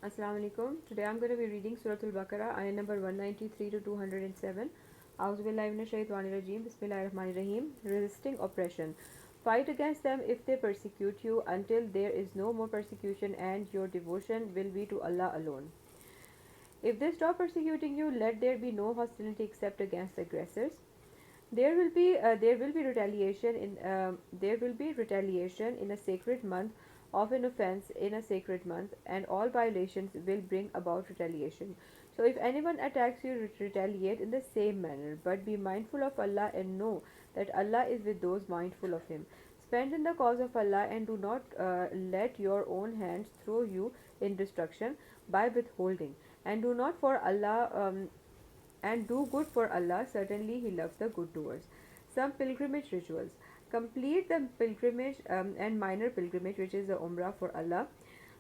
Assalamu alaikum. Today I'm going to be reading Surah Al-Baqarah, ayah number 193 to 207. Auzubillahi minash shaitanir rajeem. Bismillahir rahmanir rahim. Resisting oppression. Fight against them if they persecute you until there is no more persecution and your devotion will be to Allah alone. If they stop persecuting you, let there be no hostility except against the aggressors. There will be retaliation in a sacred month of an offense in a sacred month, and all violations will bring about retaliation. So if anyone attacks you, retaliate in the same manner. But be mindful of Allah and know that Allah is with those mindful of Him. Spend in the cause of Allah and do not let your own hands throw you in destruction by withholding. And do not for Allah and do good for Allah. Certainly, He loves the good doers. Some pilgrimage rituals. Complete the pilgrimage and minor pilgrimage, which is the Umrah for Allah.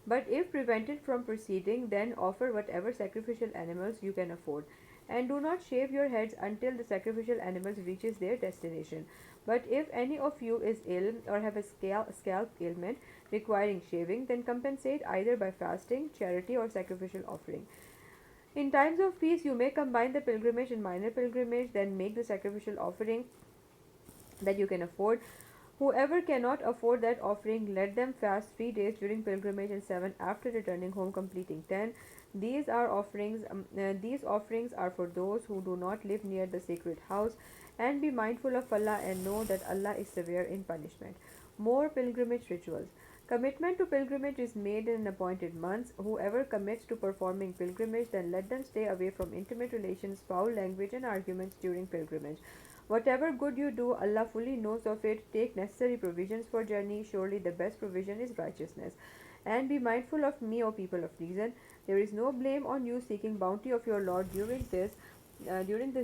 But if prevented from proceeding, then offer whatever sacrificial animals you can afford. And do not shave your heads until the sacrificial animals reaches their destination. But if any of you is ill or have a scalp ailment requiring shaving, then compensate either by fasting, charity, or sacrificial offering. In times of peace, you may combine the pilgrimage and minor pilgrimage, then make the sacrificial offering that you can afford. Whoever cannot afford that offering, let them fast 3 days during pilgrimage and 7 after returning home, completing 10. These offerings are for those who do not live near the sacred house, and be mindful of Allah and know that Allah is severe in punishment. More pilgrimage rituals. Commitment to pilgrimage is made in appointed months. Whoever commits to performing pilgrimage, then let them stay away from intimate relations, foul language, and arguments during pilgrimage. Whatever good you do, Allah fully knows of it. Take necessary provisions for journey. Surely the best provision is righteousness. And be mindful of me, O people of reason. There is no blame on you seeking bounty of your Lord during this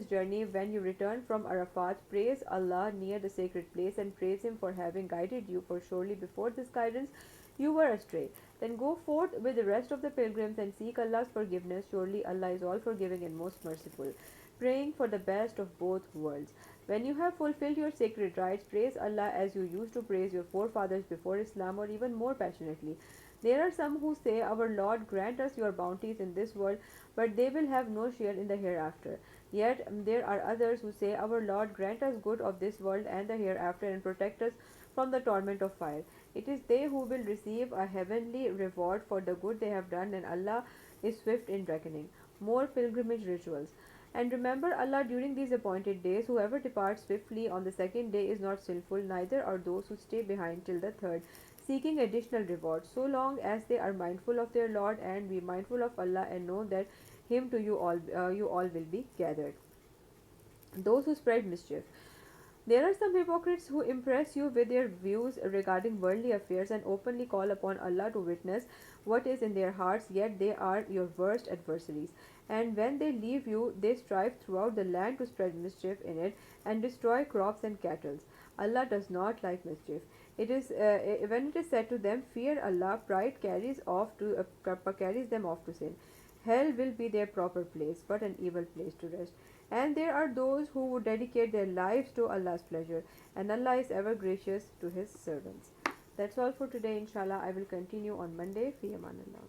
journey. When you return from Arafat, praise Allah near the sacred place and praise Him for having guided you. For surely before this guidance you were astray. Then go forth with the rest of the pilgrims and seek Allah's forgiveness. Surely Allah is all forgiving and most merciful. Praying for the best of both worlds. When you have fulfilled your sacred rites, praise Allah as you used to praise your forefathers before Islam, or even more passionately. There are some who say, Our Lord, grant us your bounties in this world, but they will have no share in the hereafter. Yet there are others who say, Our Lord, grant us good of this world and the hereafter, and protect us from the torment of fire. It is they who will receive a heavenly reward for the good they have done, and Allah is swift in reckoning. More pilgrimage rituals. And remember Allah during these appointed days. Whoever departs swiftly on the second day is not sinful, neither are those who stay behind till the third, seeking additional reward, so long as they are mindful of their Lord. And be mindful of Allah and know that Him to you all will be gathered. Those who spread mischief. There are some hypocrites who impress you with their views regarding worldly affairs and openly call upon Allah to witness what is in their hearts, yet they are your worst adversaries. And when they leave you, they strive throughout the land to spread mischief in it and destroy crops and cattle. Allah does not like mischief. When it is said to them, "Fear Allah," pride carries them off to sin. Hell will be their proper place, but an evil place to rest. And there are those who would dedicate their lives to Allah's pleasure, and Allah is ever gracious to His servants. That's all for today, inshallah. I will continue on Monday. Fi amanillah.